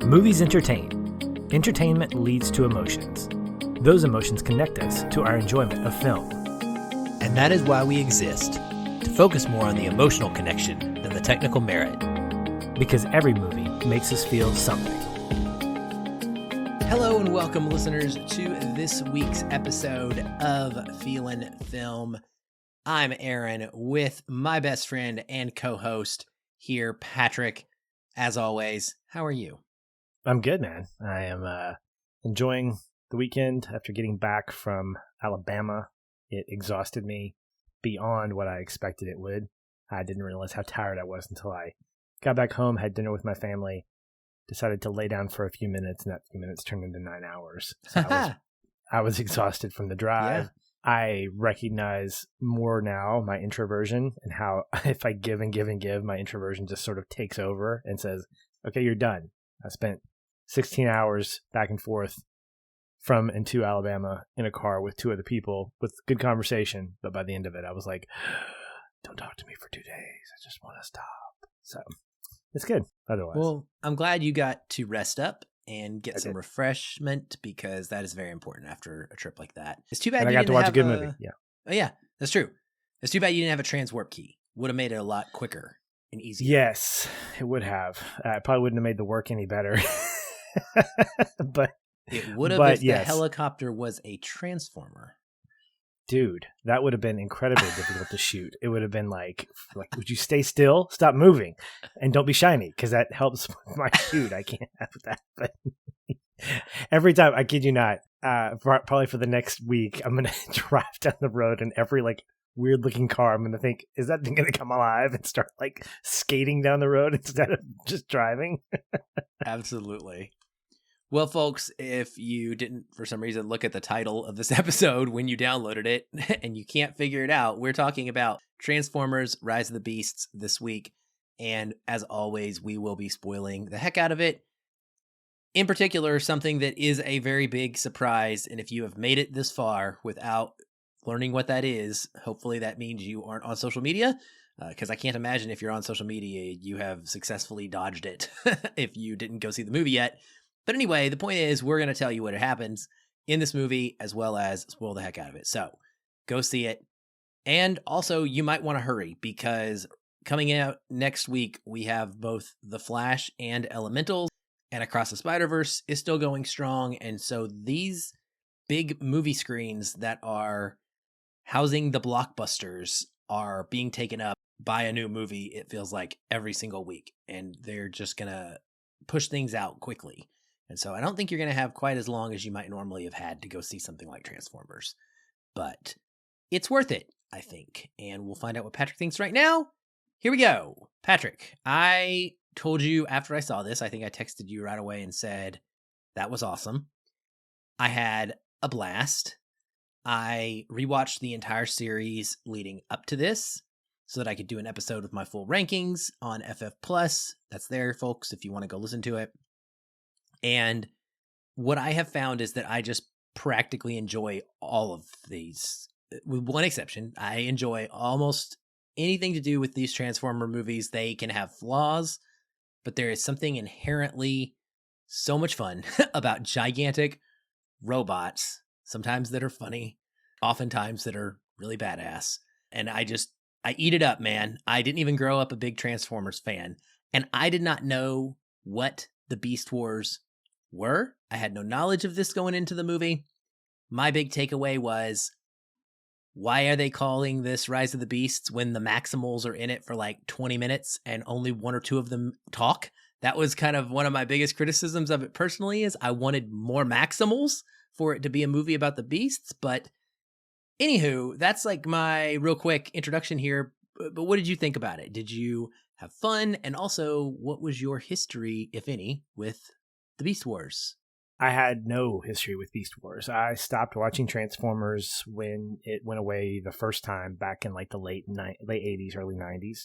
Movies entertain. Entertainment leads to emotions. Those emotions connect us to our enjoyment of film. And that is why we exist, to focus more on the emotional connection than the technical merit. Because every movie makes us feel something. Hello and welcome, listeners, to this week's episode of Feelin Film. I'm Aaron with my best friend and co-host here, Patrick. As always, how are you? I'm good, man. I am enjoying the weekend after getting back from Alabama. It exhausted me beyond what I expected it would. I didn't realize how tired I was until I got back home, had dinner with my family, decided to lay down for a few minutes, and that few minutes turned into 9 hours. So I was exhausted from the drive. Yeah. I recognize more now my introversion and how if I give and give and give, my introversion just sort of takes over and says, okay, you're done. I spent 16 hours back and forth from and to Alabama in a car with two other people with good conversation. But by the end of it, I was like, don't talk to me for 2 days. I just want to stop. So it's good otherwise. Well, I'm glad you got to rest up and get some refreshment, because that is very important after a trip like that. It's too bad and you I got didn't to watch have a good movie. Yeah. Oh, yeah, that's true. It's too bad you didn't have a transwarp key. Would have made it a lot quicker and easier. Yes, it would have. It probably wouldn't have made the work any better. But it would have if the helicopter was a transformer. Dude, that would have been incredibly difficult to shoot. It would have been like, would you stay still? Stop moving. And don't be shiny, because that helps with my shoot. I can't have that. But every time, I kid you not, probably for the next week, I'm going to drive down the road, and every weird looking car, I'm going to think, is that thing going to come alive and start skating down the road instead of just driving? Absolutely. Well, folks, if you didn't, for some reason, look at the title of this episode when you downloaded it and you can't figure it out, we're talking about Transformers Rise of the Beasts this week. And as always, we will be spoiling the heck out of it. In particular, something that is a very big surprise. And if you have made it this far without learning what that is, hopefully that means you aren't on social media. Because I can't imagine if you're on social media, you have successfully dodged it if you didn't go see the movie yet. But anyway, the point is we're going to tell you what happens in this movie as well as spoil the heck out of it. So go see it. And also you might want to hurry, because coming out next week, we have both The Flash and Elementals, and Across the Spider-Verse is still going strong. And so these big movie screens that are housing the blockbusters are being taken up by a new movie, it feels like, every single week. And they're just going to push things out quickly. And so I don't think you're going to have quite as long as you might normally have had to go see something like Transformers. But it's worth it, I think. And we'll find out what Patrick thinks right now. Here we go. Patrick, I told you after I saw this, I think I texted you right away and said, that was awesome. I had a blast. I rewatched the entire series leading up to this so that I could do an episode with my full rankings on FF+. That's there, folks, if you want to go listen to it. And what I have found is that I just practically enjoy all of these, with one exception. I enjoy almost anything to do with these Transformer movies. They can have flaws, but there is something inherently so much fun about gigantic robots, sometimes that are funny, oftentimes that are really badass. And I eat it up, man. I didn't even grow up a big Transformers fan, and I did not know what the Beast Wars were. I had no knowledge of this going into the movie. My big takeaway was, why are they calling this Rise of the Beasts when the Maximals are in it for 20 minutes and only one or two of them talk? That was kind of one of my biggest criticisms of it personally, is I wanted more Maximals for it to be a movie about the Beasts. But anywho, that's my real quick introduction here. But what did you think about it? Did you have fun? And also, what was your history, if any, with the Beast Wars? I had no history with Beast Wars. I stopped watching Transformers when it went away the first time back in the late 80s, early 90s.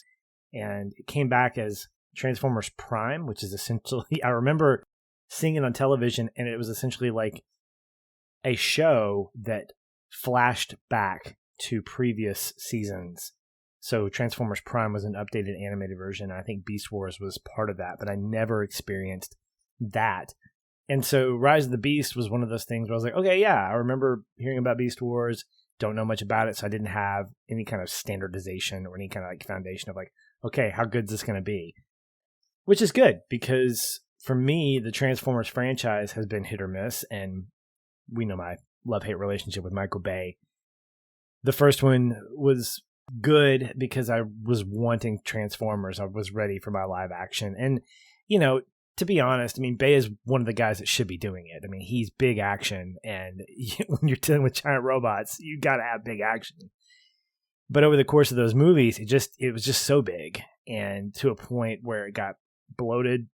And it came back as Transformers Prime, which is essentially, I remember seeing it on television, and it was essentially a show that flashed back to previous seasons. So Transformers Prime was an updated animated version. I think Beast Wars was part of that, but I never experienced that. And so Rise of the Beast was one of those things where I was like, okay, yeah, I remember hearing about Beast Wars, don't know much about it, so I didn't have any kind of standardization or any kind of like foundation of like, okay, how good is this going to be? Which is good, because for me, the Transformers franchise has been hit or miss, and we know my love-hate relationship with Michael Bay. The first one was good because I was wanting Transformers. I was ready for my live action. And, to be honest, I mean, Bay is one of the guys that should be doing it. I mean, he's big action, and when you're dealing with giant robots, you got to have big action. But over the course of those movies, it was just so big, and to a point where it got bloated.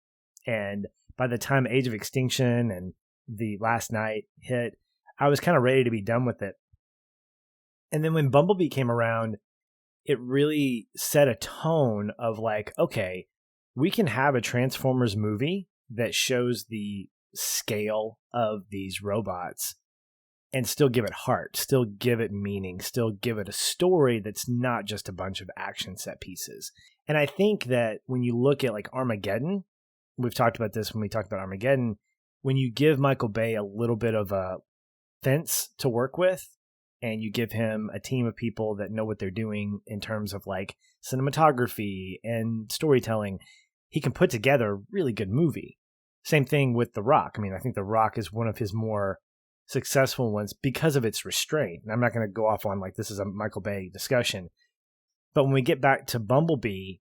And by the time Age of Extinction and The Last Night hit, I was kind of ready to be done with it. And then when Bumblebee came around, it really set a tone of like, okay, we can have a Transformers movie that shows the scale of these robots and still give it heart, still give it meaning, still give it a story that's not just a bunch of action set pieces. And I think that when you look at like Armageddon, we've talked about this when we talked about Armageddon, when you give Michael Bay a little bit of a fence to work with, and you give him a team of people that know what they're doing in terms of like cinematography and storytelling, he can put together a really good movie. Same thing with The Rock. I mean, I think The Rock is one of his more successful ones because of its restraint. And I'm not going to go off on like this is a Michael Bay discussion. But when we get back to Bumblebee,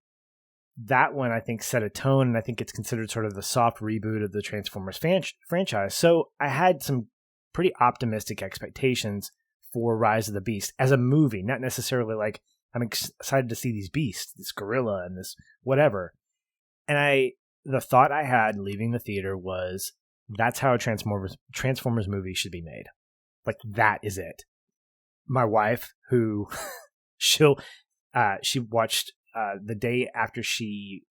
that one I think set a tone, and I think it's considered sort of the soft reboot of the Transformers franchise. So I had some pretty optimistic expectations for Rise of the Beast as a movie, not necessarily like I'm excited to see these beasts, this gorilla and this whatever. And the thought I had leaving the theater was, that's how a Transformers movie should be made. Like, that is it. My wife, who she watched the day after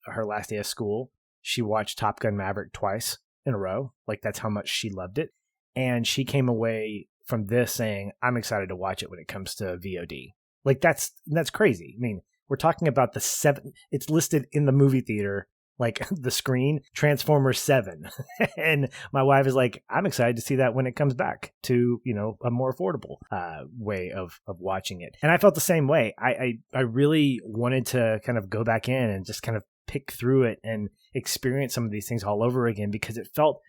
her last day of school, she watched Top Gun Maverick twice in a row. Like, that's how much she loved it. And she came away from this saying, I'm excited to watch it when it comes to VOD. Like, that's crazy. I mean, we're talking about it's listed in the movie theater, like the screen, Transformers 7. And my wife is like, I'm excited to see that when it comes back to, a more affordable way of watching it. And I felt the same way. I really wanted to kind of go back in and just kind of pick through it and experience some of these things all over again, because it felt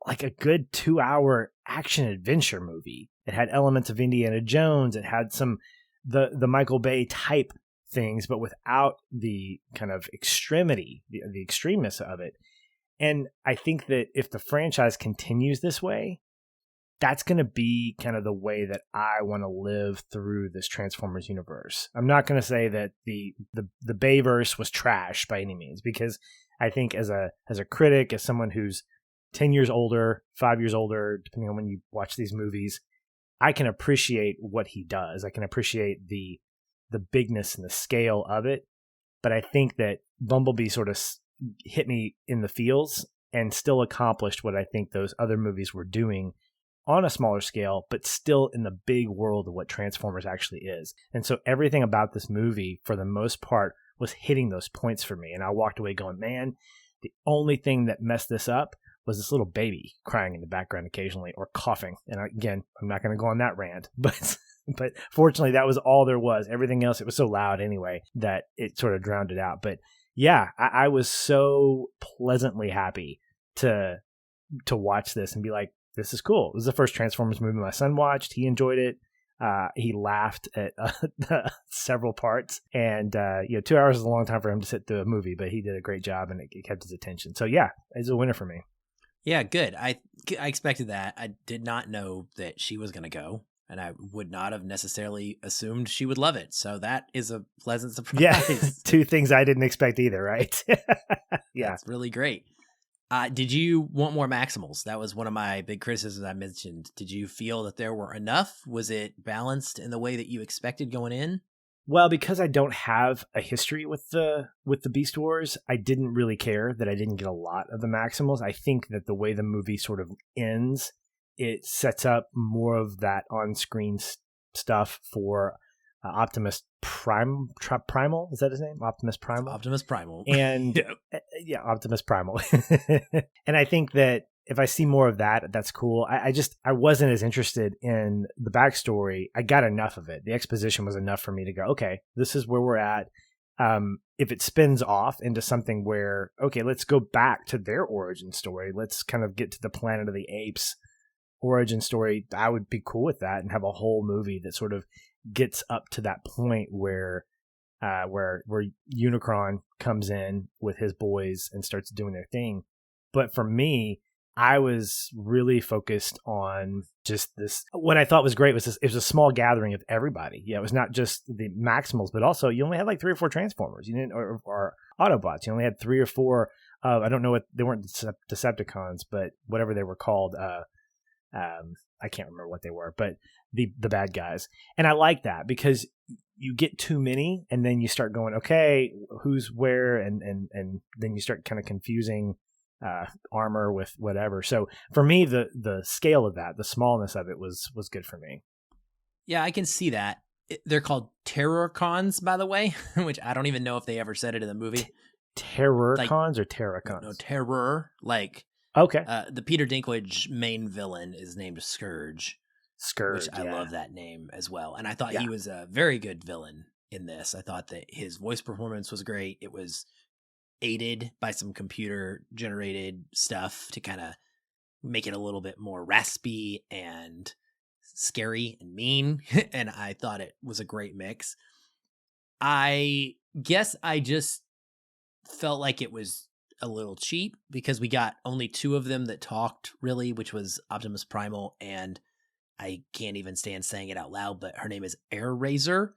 like a good 2-hour action adventure movie. It had elements of Indiana Jones. It had some the Michael Bay type things, but without the kind of extremity, the extremeness of it. And I think that if the franchise continues this way, that's going to be kind of the way that I want to live through this Transformers universe. I'm not going to say that the Bayverse was trash by any means, because I think as a critic, as someone who's 10 years older, 5 years older, depending on when you watch these movies, I can appreciate what he does. I can appreciate the bigness and the scale of it. But I think that Bumblebee sort of hit me in the feels and still accomplished what I think those other movies were doing on a smaller scale, but still in the big world of what Transformers actually is. And so everything about this movie, for the most part, was hitting those points for me. And I walked away going, man, the only thing that messed this up was this little baby crying in the background occasionally, or coughing. And again, I'm not going to go on that rant, but fortunately that was all there was. Everything else, it was so loud anyway that it sort of drowned it out. But yeah, I was so pleasantly happy to watch this and be like, this is cool. This is the first Transformers movie my son watched. He enjoyed it. He laughed at several parts, and 2 hours is a long time for him to sit through a movie, but he did a great job, and it kept his attention. So yeah, it's a winner for me. Yeah, good. I expected that. I did not know that she was going to go, and I would not have necessarily assumed she would love it. So that is a pleasant surprise. Yeah, two things I didn't expect either, right? Yeah. That's really great. Did you want more Maximals? That was one of my big criticisms I mentioned. Did you feel that there were enough? Was it balanced in the way that you expected going in? Well, because I don't have a history with the Beast Wars, I didn't really care that I didn't get a lot of the Maximals. I think that the way the movie sort of ends, it sets up more of that on-screen stuff for Optimus Primal. Is that his name? Optimus Primal? Optimus Primal. And yeah, Optimus Primal. And I think that if I see more of that, that's cool. I wasn't as interested in the backstory. I got enough of it. The exposition was enough for me to go, okay, this is where we're at. If it spins off into something where, okay, let's go back to their origin story. Let's kind of get to the Planet of the Apes origin story. I would be cool with that and have a whole movie that sort of gets up to that point where Unicron comes in with his boys and starts doing their thing. But for me, I was really focused on just this. What I thought was great was this, it was a small gathering of everybody. Yeah, it was not just the Maximals, but also you only had like 3 or 4 Transformers. You didn't, or Autobots. You only had 3 or 4. I don't know what they weren't Decepticons, but whatever they were called. I can't remember what they were, but the bad guys. And I like that because you get too many, and then you start going, okay, who's where, and then you start kind of confusing armor with whatever. So for me, the scale of that, the smallness of it was good for me. Yeah, I can see that. They're called Terrorcons, by the way, which I don't even know if they ever said it in the movie. Terrorcons or Terracons? No, terror. Like, okay. The Peter Dinklage main villain is named Scourge. Scourge, which I love that name as well. And I thought he was a very good villain in this. I thought that his voice performance was great. It was aided by some computer generated stuff to kind of make it a little bit more raspy and scary and mean. And I thought it was a great mix. I guess I just felt like it was a little cheap because we got only 2 of them that talked really, which was Optimus Primal and I can't even stand saying it out loud, but her name is Air Razor.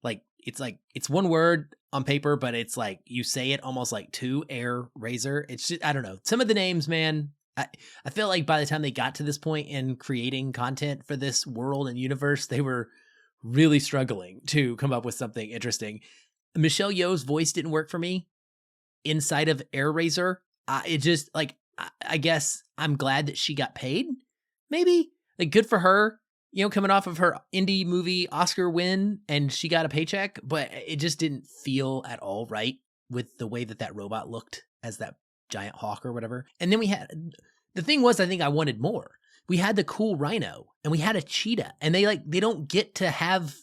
Like it's one word on paper, but it's like you say it almost like 2 Air Razor. It's just, I don't know. Some of the names, man, I feel like by the time they got to this point in creating content for this world and universe, they were really struggling to come up with something interesting. Michelle Yeoh's voice didn't work for me inside of Air Razor. It just like, I guess I'm glad that she got paid. Maybe. Like, good for her, you know, coming off of her indie movie Oscar win and she got a paycheck, but it just didn't feel at all right with the way that robot looked as that giant hawk or whatever. And then the thing was, I think I wanted more. We had the cool rhino and we had a cheetah, and they don't get to have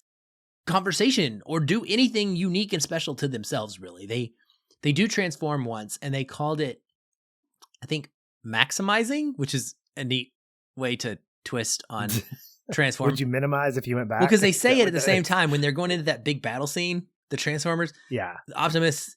conversation or do anything unique and special to themselves, really. They do transform once, and they called it, I think, maximizing, which is a neat way to twist on transform. Would you minimize if you went back? Well, because they say it at the same time when they're going into that big battle scene, the Transformers. Yeah. Optimus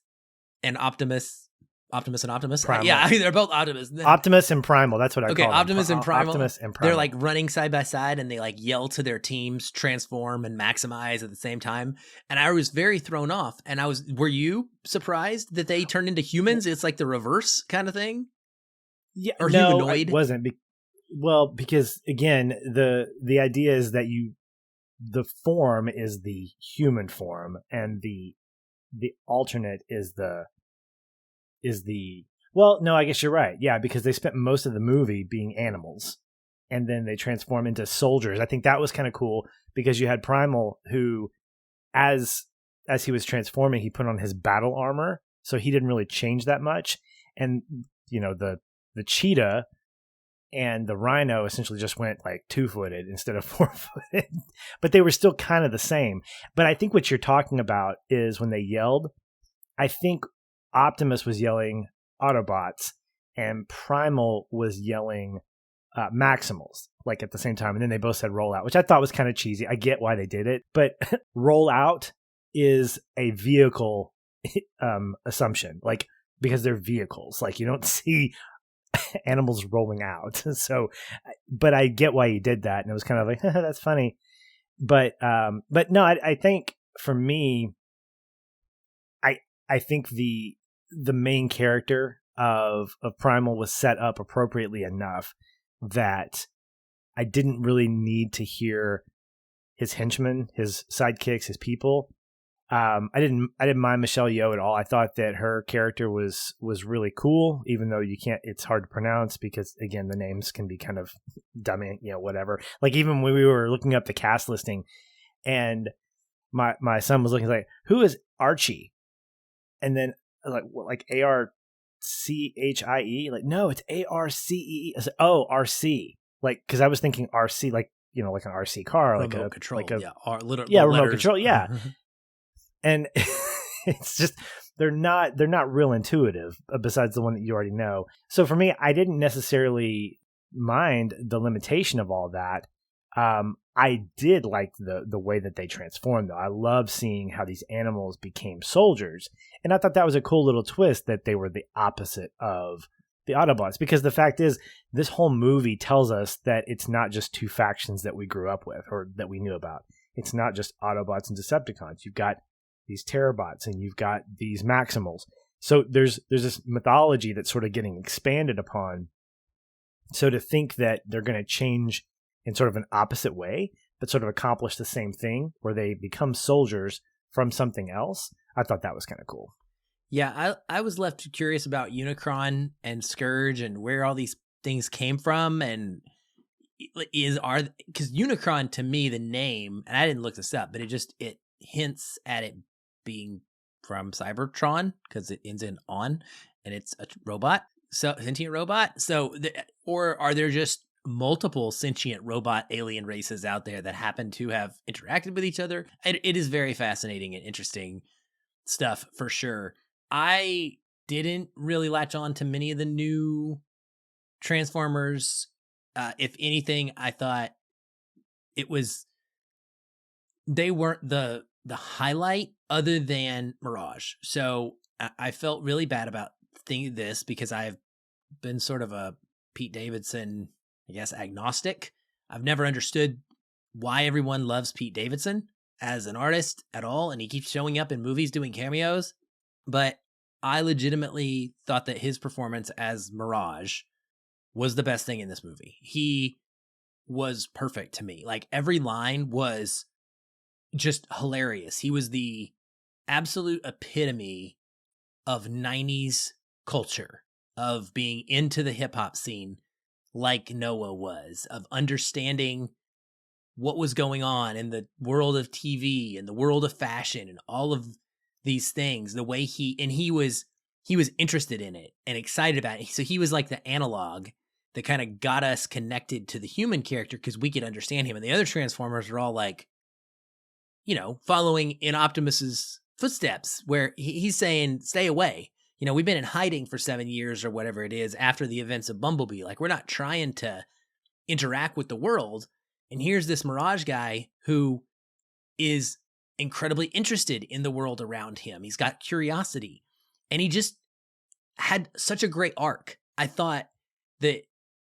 and Optimus. Primal. Yeah, I mean, they're both Optimus. Optimus and Primal, that's what I call them. Okay, Optimus and Primal. Optimus and Primal. They're like running side by side, and they like yell to their teams, transform and maximize at the same time. And I was very thrown off. And were you surprised that they turned into humans? It's like the reverse kind of thing? Yeah. Or no, humanoid? It wasn't. Well, because again, the idea is that the form is the human form, and the alternate is the well, no, I guess you're right. Yeah, because they spent most of the movie being animals, and then they transform into soldiers. I think that was kind of cool because you had Primal who, as he was transforming, he put on his battle armor, so he didn't really change that much. And you know, the cheetah and the rhino essentially just went like 2-footed instead of 4-footed, but they were still kind of the same. But I think what you're talking about is when they yelled, I think Optimus was yelling Autobots and Primal was yelling Maximals, like at the same time. And then they both said roll out, which I thought was kind of cheesy. I get why they did it, but roll out is a vehicle assumption, like because they're vehicles, like you don't see animals rolling out. So, but I get why he did that, and it was kind of like that's funny. But no, I think for me, I think the main character of Primal was set up appropriately enough that I didn't really need to hear his henchmen, his sidekicks, his people. I didn't mind Michelle Yeoh at all. I thought that her character was really cool, even though it's hard to pronounce because again, the names can be kind of dummy, whatever. Like even when we were looking up the cast listing and my son was looking like, who is Archie? And then like, what, like ARCHIE? Like, no, it's ARCEE. I said, oh, RC. Like, because I was thinking RC, like, you know, like an RC car, remote like a control. like a remote remote control, yeah. And it's just they're not real intuitive. Besides the one that you already know. So for me, I didn't necessarily mind the limitation of all that. I did like the way that they transformed, though. I love seeing how these animals became soldiers, and I thought that was a cool little twist that they were the opposite of the Autobots. Because the fact is, this whole movie tells us that it's not just two factions that we grew up with or that we knew about. It's not just Autobots and Decepticons. You've got these Terrorbots and you've got these Maximals. So there's this mythology that's sort of getting expanded upon. So to think that they're going to change in sort of an opposite way, but sort of accomplish the same thing where they become soldiers from something else, I thought that was kind of cool. Yeah, I was left curious about Unicron and Scourge and where all these things came from, and because Unicron, to me, the name, and I didn't look this up, but it hints at it being from Cybertron because it ends in on, and it's a robot, so sentient robot. So, or are there just multiple sentient robot alien races out there that happen to have interacted with each other? It is very fascinating and interesting stuff for sure. I didn't really latch on to many of the new Transformers. If anything, I thought they weren't the highlight other than Mirage. So I felt really bad about this because I've been sort of a Pete Davidson, I guess, agnostic. I've never understood why everyone loves Pete Davidson as an artist at all, and he keeps showing up in movies doing cameos. But I legitimately thought that his performance as Mirage was the best thing in this movie. He was perfect to me. Like, every line was just hilarious. He was the absolute epitome of 90s culture, of being into the hip hop scene like Noah was, of understanding what was going on in the world of TV and the world of fashion and all of these things. The way he was interested in it and excited about it. So he was like the analog that kind of got us connected to the human character because we could understand him. And the other Transformers are all like, you know, following in Optimus's footsteps, where he's saying, stay away. You know, we've been in hiding for 7 years or whatever it is after the events of Bumblebee. Like, we're not trying to interact with the world. And here's this Mirage guy who is incredibly interested in the world around him. He's got curiosity, and he just had such a great arc. I thought that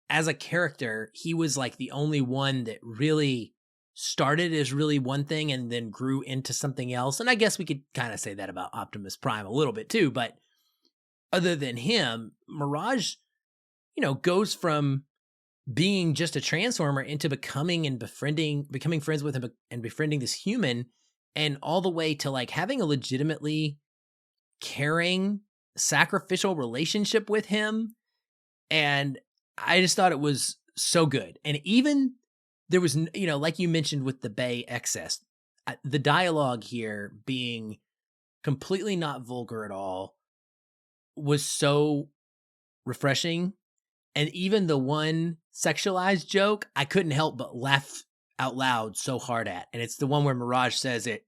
as a character, he was like the only one that really started as really one thing and then grew into something else. And I guess we could kind of say that about Optimus Prime a little bit too, but other than him, Mirage, you know, goes from being just a Transformer into becoming friends with him and befriending this human, and all the way to like having a legitimately caring, sacrificial relationship with him. And I just thought it was so good. And even there was, you know, like you mentioned with the Bay excess, the dialogue here being completely not vulgar at all was so refreshing. And even the one sexualized joke, I couldn't help but laugh out loud so hard at. And it's the one where Mirage says it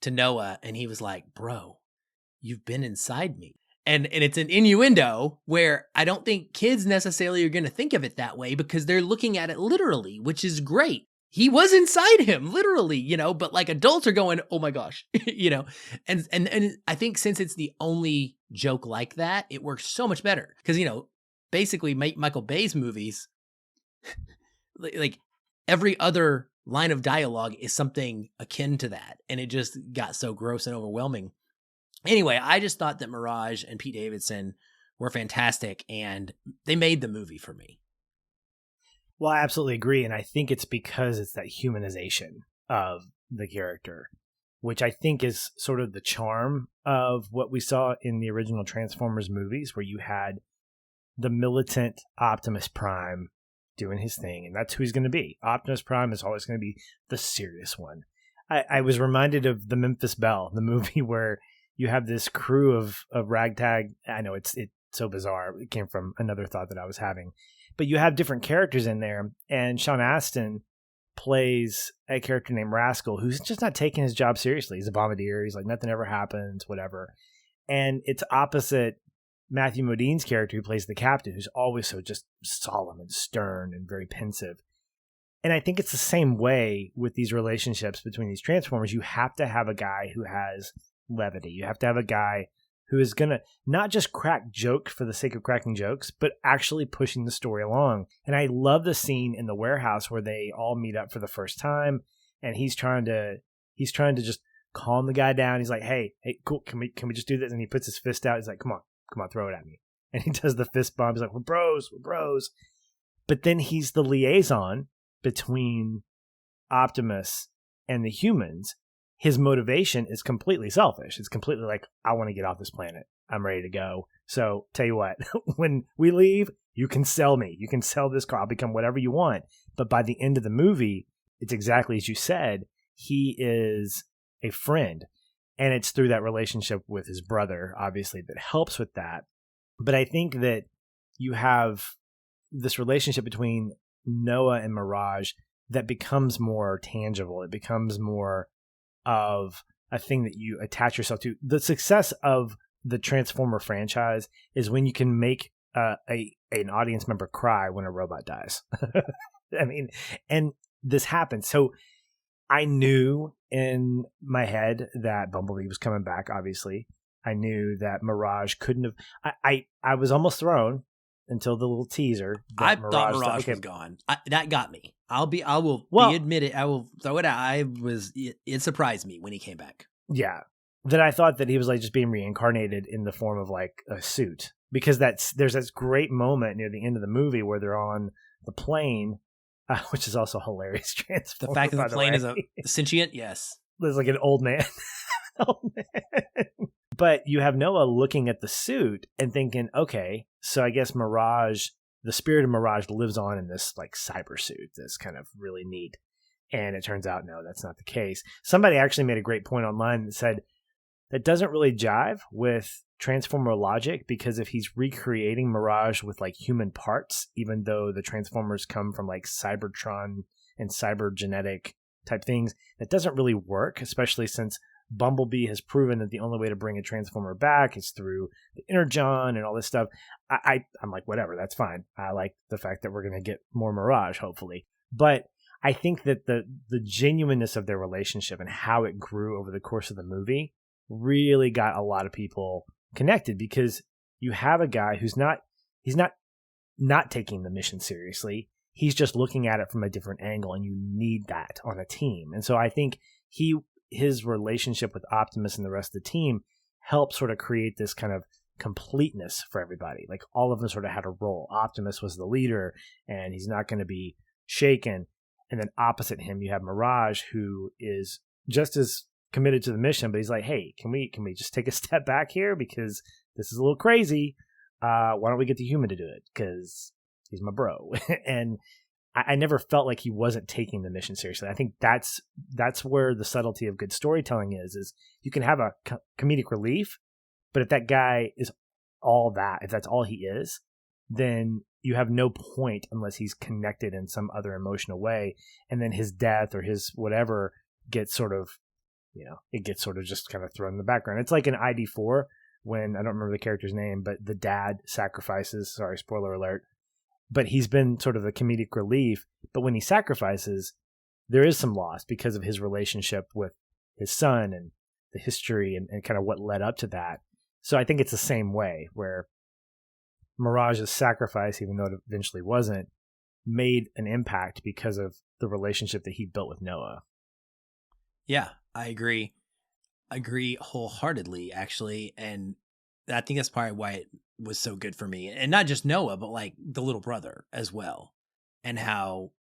to Noah, and he was like, bro, you've been inside me. And it's an innuendo where I don't think kids necessarily are going to think of it that way because they're looking at it literally, which is great. He was inside him, literally, you know, but like adults are going, oh my gosh, you know, and I think since it's the only joke like that, it works so much better because, you know, basically Michael Bay's movies, like every other line of dialogue is something akin to that. And it just got so gross and overwhelming. Anyway, I just thought that Mirage and Pete Davidson were fantastic, and they made the movie for me. Well, I absolutely agree, and I think it's because it's that humanization of the character, which I think is sort of the charm of what we saw in the original Transformers movies, where you had the militant Optimus Prime doing his thing, and that's who he's going to be. Optimus Prime is always going to be the serious one. I was reminded of the Memphis Belle, the movie where you have this crew of ragtag. I know it's so bizarre. It came from another thought that I was having, but you have different characters in there, and Sean Astin plays a character named Rascal, who's just not taking his job seriously. He's a bombardier. He's like, nothing ever happens, whatever. And it's opposite Matthew Modine's character, who plays the captain, who's always so just solemn and stern and very pensive. And I think it's the same way with these relationships between these Transformers. You have to have a guy who has levity. You have to have a guy who is going to not just crack jokes for the sake of cracking jokes, but actually pushing the story along. And I love the scene in the warehouse where they all meet up for the first time, and he's trying to just calm the guy down. He's like, hey, cool, can we just do this? And he puts his fist out. He's like, come on, throw it at me. And he does the fist bump. He's like, we're bros. But then he's the liaison between Optimus and the humans. His motivation is completely selfish. It's completely like, I want to get off this planet. I'm ready to go. So tell you what, when we leave, you can sell me. You can sell this car. I'll become whatever you want. But by the end of the movie, it's exactly as you said. He is a friend. And it's through that relationship with his brother, obviously, that helps with that. But I think that you have this relationship between Noah and Mirage that becomes more tangible. It becomes more of a thing that you attach yourself to. The success of the Transformer franchise is when you can make an audience member cry when a robot dies. I mean, and this happens. So I knew in my head that Bumblebee was coming back, obviously. I knew that Mirage couldn't have... I was almost thrown until the little teaser. I thought Mirage was gone. That got me. I will admit it. I will throw it out. It surprised me when he came back. Yeah. Then I thought that he was like just being reincarnated in the form of like a suit, because there's this great moment near the end of the movie where they're on the plane, which is also hilarious. The fact that the plane is a sentient, yes. There's like an old man. But you have Noah looking at the suit and thinking, okay, so I guess Mirage, the spirit of Mirage lives on in this like cyber suit. That's kind of really neat. And it turns out, no, that's not the case. Somebody actually made a great point online that said that doesn't really jive with Transformer logic, because if he's recreating Mirage with like human parts, even though the Transformers come from like Cybertron and cybergenetic type things, that doesn't really work, especially since Bumblebee has proven that the only way to bring a Transformer back is through the Energon and all this stuff. I'm like, whatever, that's fine. I like the fact that we're going to get more Mirage, hopefully. But I think that the genuineness of their relationship and how it grew over the course of the movie really got a lot of people connected, because you have a guy he's not taking the mission seriously. He's just looking at it from a different angle, and you need that on a team. And so I think his relationship with Optimus and the rest of the team helped sort of create this kind of completeness for everybody. Like all of them sort of had a role. Optimus was the leader, and he's not going to be shaken. And then opposite him, you have Mirage, who is just as committed to the mission, but he's like, hey, can we just take a step back here, because this is a little crazy. Why don't we get the human to do it, because he's my bro. And I never felt like he wasn't taking the mission seriously. I think that's where the subtlety of good storytelling is you can have a comedic relief, but if that guy is all that, if that's all he is, then you have no point unless he's connected in some other emotional way. And then his death or his whatever gets sort of, it gets sort of just kind of thrown in the background. It's like in ID4 when, I don't remember the character's name, but the dad sacrifices, sorry, spoiler alert, but he's been sort of a comedic relief. But when he sacrifices, there is some loss because of his relationship with his son and the history and kind of what led up to that. So I think it's the same way, where Mirage's sacrifice, even though it eventually wasn't, made an impact because of the relationship that he built with Noah. Yeah, I agree. I agree wholeheartedly, actually. And I think that's probably why it was so good for me. And not just Noah, but like the little brother as well. And how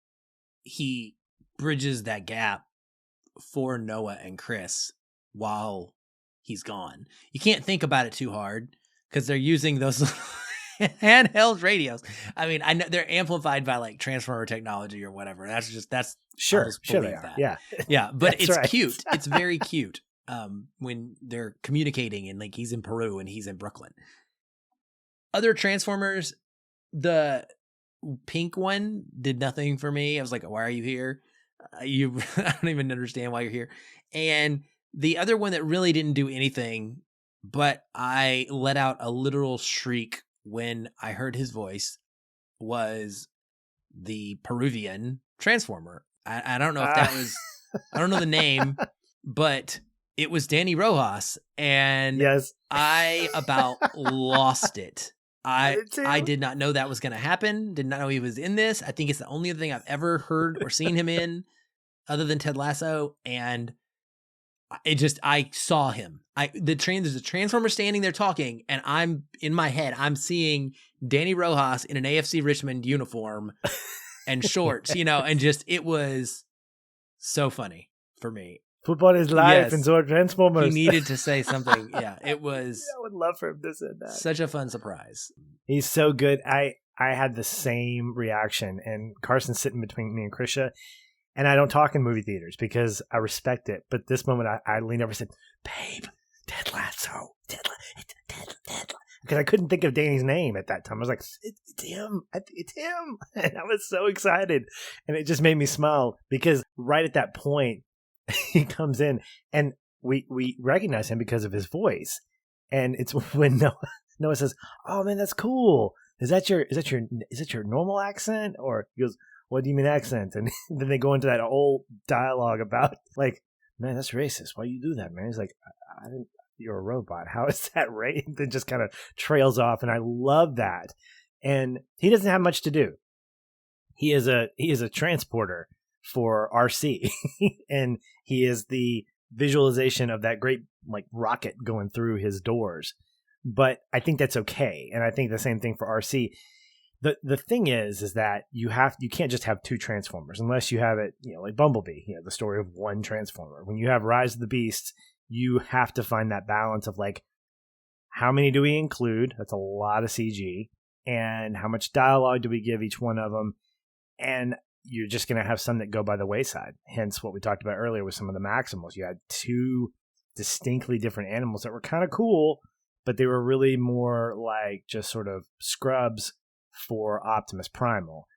he bridges that gap for Noah and Chris while he's gone. You can't think about it too hard, because they're using those handheld radios. I mean, I know they're amplified by like transformer technology or whatever. That's Sure, I'll just sure believe they are. that. Yeah, Yeah, but That's it's right. cute. It's very cute. When they're communicating and like he's in Peru and he's in Brooklyn. Other Transformers, the pink one did nothing for me. I was like, why are you here? I don't even understand why you're here. And the other one that really didn't do anything, but I let out a literal shriek when I heard his voice, was the Peruvian Transformer. I don't know if that was, I don't know the name, but it was Danny Rojas. And yes, I about lost it. did too. I did not know that was going to happen. Did not know he was in this. I think it's the only other thing I've ever heard or seen him in other than Ted Lasso. And I saw him. There's a Transformer standing there talking, and I'm in my head, I'm seeing Danny Rojas in an AFC Richmond uniform and shorts, and just, it was so funny for me. Football is life, Yes. and so are Transformers. He needed to say something. Yeah, it was I would love for him to say that. such a fun surprise. He's so good. I had the same reaction, and Carson's sitting between me and Krisha, and I don't talk in movie theaters because I respect it. But this moment, I leaned over and said, "Babe, Ted Lasso, Ted Lasso." Because I couldn't think of Danny's name at that time. I was like, it's him. It's him. And I was so excited. And it just made me smile because right at that point, he comes in and we recognize him because of his voice. And it's when Noah says, "Oh man, that's cool. Is that your normal accent?" Or he goes, "What do you mean accent?" And then they go into that whole dialogue about like, "Man, that's racist. Why you do that, man?" He's like, I didn't. You're a robot. How is that right?" And then just kind of trails off, and I love that. And he doesn't have much to do. He is a transporter for RC, and he is the visualization of that great like rocket going through his doors. But I think that's okay, and I think the same thing for RC. The thing is that you can't just have two Transformers unless you have it, like Bumblebee, the story of one Transformer. When you have Rise of the Beasts, you have to find that balance of like, how many do we include? That's a lot of CG. And how much dialogue do we give each one of them? And you're just going to have some that go by the wayside. Hence what we talked about earlier with some of the Maximals. You had two distinctly different animals that were kind of cool, but they were really more like just sort of scrubs for Optimus Primal.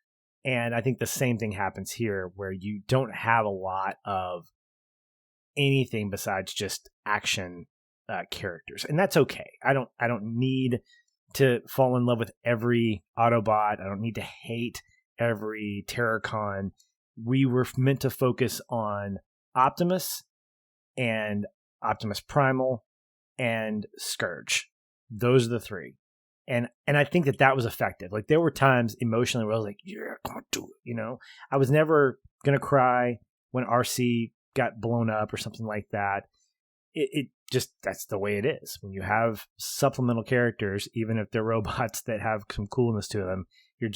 And I think the same thing happens here, where you don't have a lot of anything besides just action characters, and that's okay. I don't need to fall in love with every Autobot. I don't need to hate every Terrorcon. We were meant to focus on Optimus and Optimus Primal and Scourge. Those are the three. And I think that was effective. Like, there were times emotionally where I was like, "Yeah, come on, do it." I was never going to cry when RC got blown up or something like that. It just, that's the way it is. When you have supplemental characters, even if they're robots that have some coolness to them, they're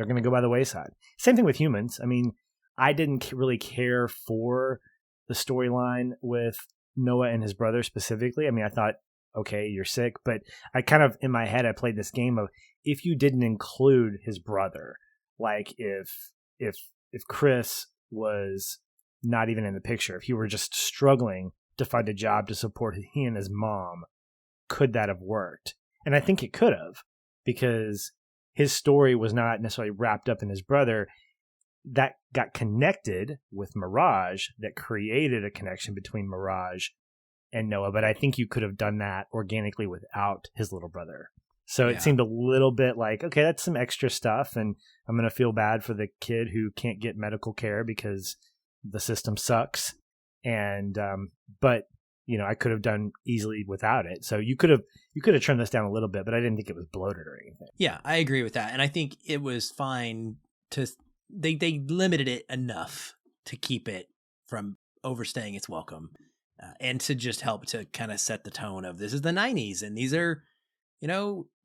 going to go by the wayside. Same thing with humans. I mean, I didn't really care for the storyline with Noah and his brother specifically. I mean, I thought, okay, you're sick, but I kind of, in my head, I played this game of, if you didn't include his brother, like if Chris was not even in the picture, if he were just struggling to find a job to support he and his mom, could that have worked? And I think it could have, because his story was not necessarily wrapped up in his brother. That got connected with Mirage, that created a connection between Mirage and Noah, but I think you could have done that organically without his little brother. So it seemed a little bit like, okay, that's some extra stuff, and I'm going to feel bad for the kid who can't get medical care because the system sucks. And but I could have done easily without it. So you could have trimmed this down a little bit, but I didn't think it was bloated or anything. Yeah, I agree with that, and I think it was fine to they limited it enough to keep it from overstaying its welcome. And to just help to kind of set the tone of, this is the 90s, and these are,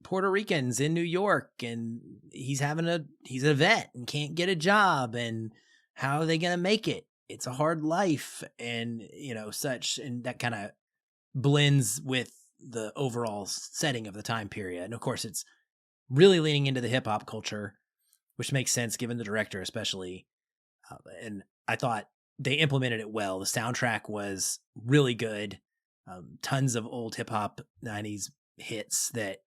Puerto Ricans in New York, and he's a vet and can't get a job, and how are they going to make it? It's a hard life, and, such, and that kind of blends with the overall setting of the time period. And of course, it's really leaning into the hip hop culture, which makes sense given the director, especially. And I thought they implemented it well. The soundtrack was really good. Tons of old hip hop 90s hits that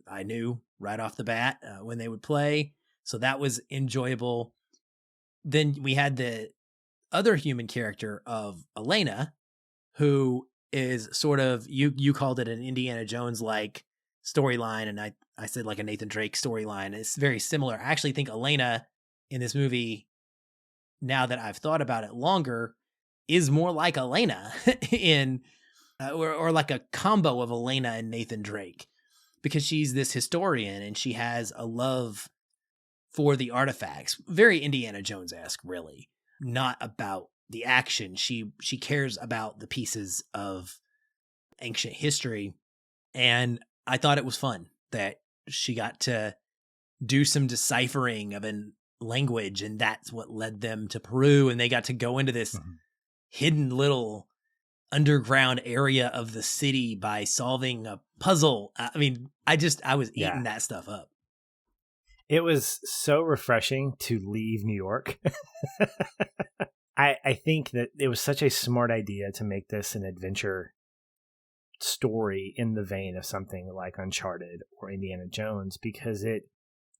I knew right off the bat when they would play. So that was enjoyable. Then we had the other human character of Elena, who is sort of, you called it an Indiana Jones like storyline, and I said like a Nathan Drake storyline. It's very similar. I actually think Elena in this movie, now that I've thought about it longer, is more like Elena in or like a combo of Elena and Nathan Drake, because she's this historian and she has a love for the artifacts, very Indiana Jones-esque, really. Not about the action. She cares about the pieces of ancient history. And I thought it was fun that she got to do some deciphering of a language, and that's what led them to Peru. And they got to go into this hidden little underground area of the city by solving a puzzle. I mean, I was eating that stuff up. It was so refreshing to leave New York. I think that it was such a smart idea to make this an adventure story in the vein of something like Uncharted or Indiana Jones, because it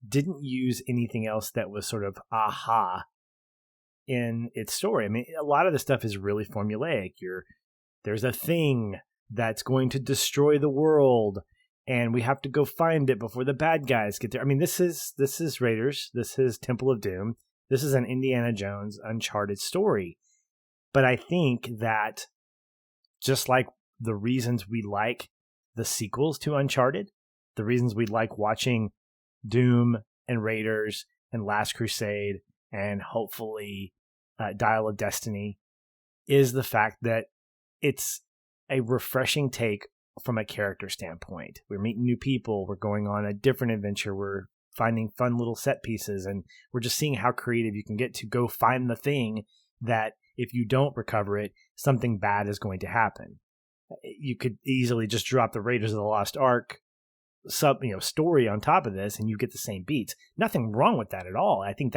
didn't use anything else that was sort of aha in its story. I mean, a lot of the stuff is really formulaic. There's a thing that's going to destroy the world, and we have to go find it before the bad guys get there. I mean, this is Raiders. This is Temple of Doom. This is an Indiana Jones Uncharted story. But I think that just like the reasons we like the sequels to Uncharted, the reasons we like watching Doom and Raiders and Last Crusade and hopefully Dial of Destiny, is the fact that it's a refreshing take from a character standpoint. We're meeting new people. We're going on a different adventure. We're finding fun little set pieces, and we're just seeing how creative you can get to go find the thing that if you don't recover it, something bad is going to happen. You could easily just drop the Raiders of the Lost Ark story on top of this, and you get the same beats. Nothing wrong with that at all. I think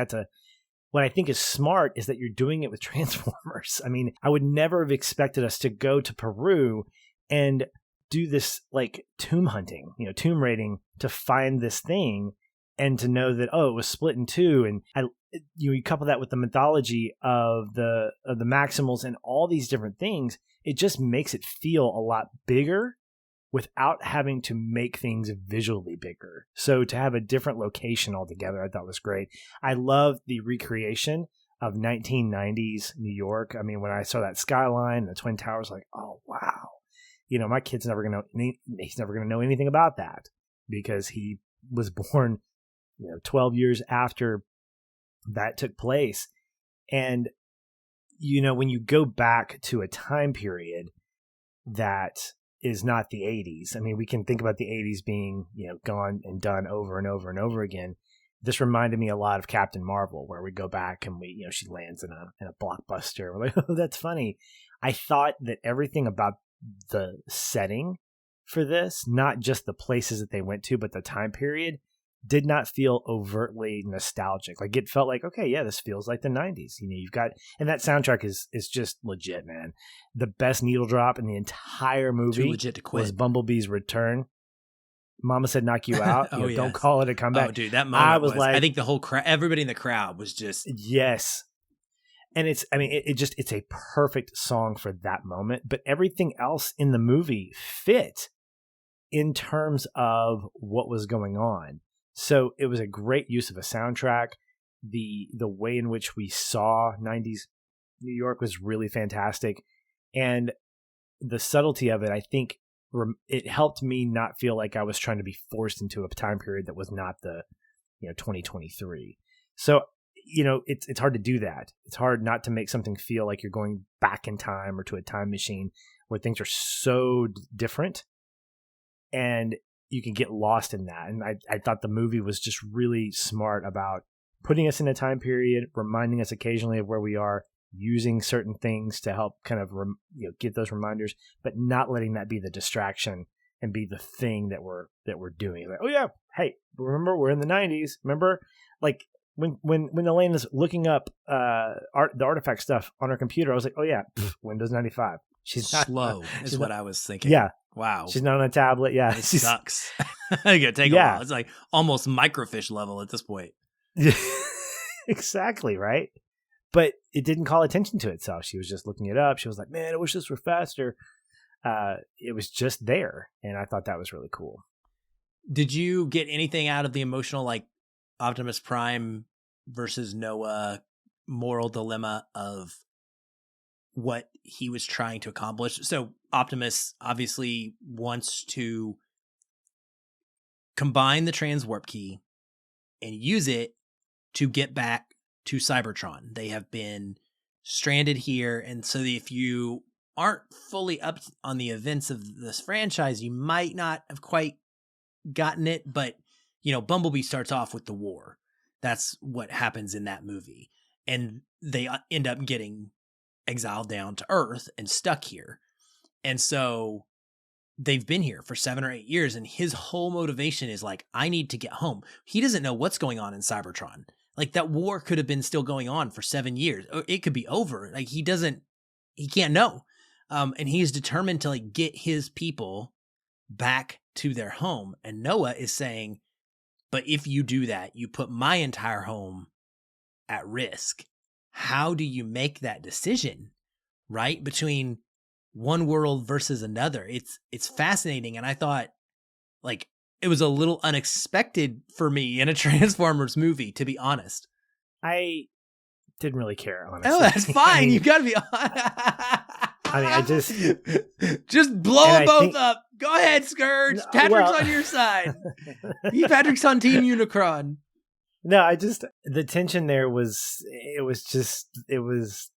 what I think is smart is that you're doing it with Transformers. I mean, I would never have expected us to go to Peru and do this like tomb hunting, tomb raiding to find this thing, and to know that, it was split in two. And you couple that with the mythology of the Maximals and all these different things, it just makes it feel a lot bigger without having to make things visually bigger. So to have a different location altogether, I thought was great. I love the recreation of 1990s New York. I mean, when I saw that skyline, the Twin Towers, like, oh, wow. My kid's never going to know anything about that, because he was born 12 years after that took place. And, when you go back to a time period that is not the 80s, I mean, we can think about the 80s being, gone and done over and over and over again. This reminded me a lot of Captain Marvel, where we go back and she lands in a blockbuster. We're like, oh, that's funny. I thought that everything about the setting for this, not just the places that they went to, but the time period, did not feel overtly nostalgic. Like, it felt like, okay, yeah, this feels like the 90s. You've got, and that soundtrack is just legit, man. The best needle drop in the entire movie was Bumblebee's return. Mama said, knock you out. Don't call it a comeback. Oh, dude, that moment was like, I think the whole crowd, everybody in the crowd was just, yes. And it's a perfect song for that moment, but everything else in the movie fit in terms of what was going on. So it was a great use of a soundtrack. The way in which we saw 90s New York was really fantastic. And the subtlety of it, I think it helped me not feel like I was trying to be forced into a time period that was not the 2023. So it's hard to do that. It's hard not to make something feel like you're going back in time or to a time machine where things are so different, and you can get lost in that. And I thought the movie was just really smart about putting us in a time period, reminding us occasionally of where we are, using certain things to help kind of get those reminders, but not letting that be the distraction and be the thing that we're doing. Like, oh yeah, hey, remember we're in the 90s. Remember, like when Elena's looking up the artifact stuff on her computer, I was like, oh yeah, Windows 95. She's not slow is what I was thinking. Yeah. Wow. She's not on a tablet. Yeah. It sucks. It's gonna take a while. It's like almost microfiche level at this point. Exactly, right? But it didn't call attention to itself. She was just looking it up. She was like, man, I wish this were faster. It was just there. And I thought that was really cool. Did you get anything out of the emotional, like Optimus Prime versus Noah moral dilemma of what he was trying to accomplish? So Optimus obviously wants to combine the transwarp key and use it to get back to Cybertron. They have been stranded here, and so if you aren't fully up on the events of this franchise, you might not have quite gotten it, but Bumblebee starts off with the war. That's what happens in that movie, and they end up getting exiled down to Earth and stuck here. And so they've been here for 7 or 8 years, and his whole motivation is like, I need to get home. He doesn't know what's going on in Cybertron. Like, that war could have been still going on for 7 years. It could be over. Like, he can't know. And he's determined to like get his people back to their home. And Noah is saying, but if you do that, you put my entire home at risk. How do you make that decision, right? Between one world versus another. It's fascinating. And I thought, like, it was a little unexpected for me in a Transformers movie, to be honest. I didn't really care, honestly. Oh, that's fine. You gotta be honest. I mean, I just blow them both up. Go ahead, Scourge. Patrick's on your side. Patrick's on Team Unicron. No, the tension there was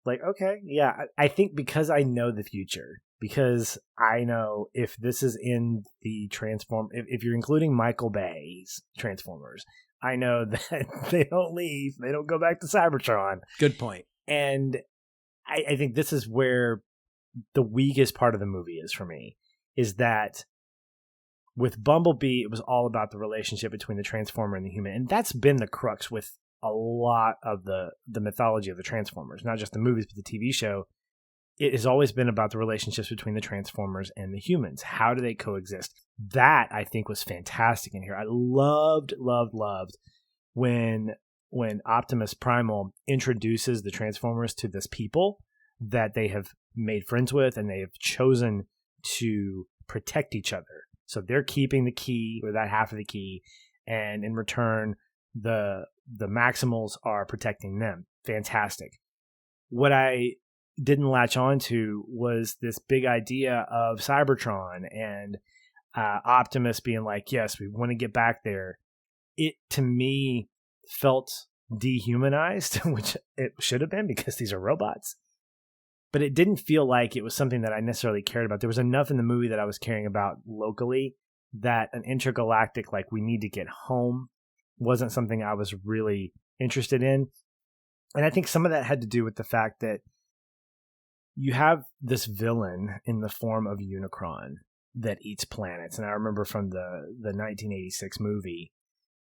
like, okay, yeah. I think because I know the future, because I know if this is in the if you're including Michael Bay's Transformers, I know that they don't leave, they don't go back to Cybertron. Good point. And I think this is where the weakest part of the movie is for me, is that with Bumblebee, it was all about the relationship between the Transformer and the human. And that's been the crux with a lot of the mythology of the Transformers, not just the movies, but the TV show. It has always been about the relationships between the Transformers and the humans. How do they coexist? That, I think, was fantastic in here. I loved when Optimus Primal introduces the Transformers to this people that they have made friends with, and they have chosen to protect each other. So they're keeping the key, or that half of the key, and in return, the Maximals are protecting them. Fantastic. What I didn't latch on to was this big idea of Cybertron and Optimus being like, yes, we want to get back there. It, to me, felt dehumanized, which it should have been because these are robots. But it didn't feel like it was something that I necessarily cared about. There was enough in the movie that I was caring about locally that an intergalactic, like, we need to get home, wasn't something I was really interested in. And I think some of that had to do with the fact that you have this villain in the form of Unicron that eats planets. And I remember from the 1986 movie,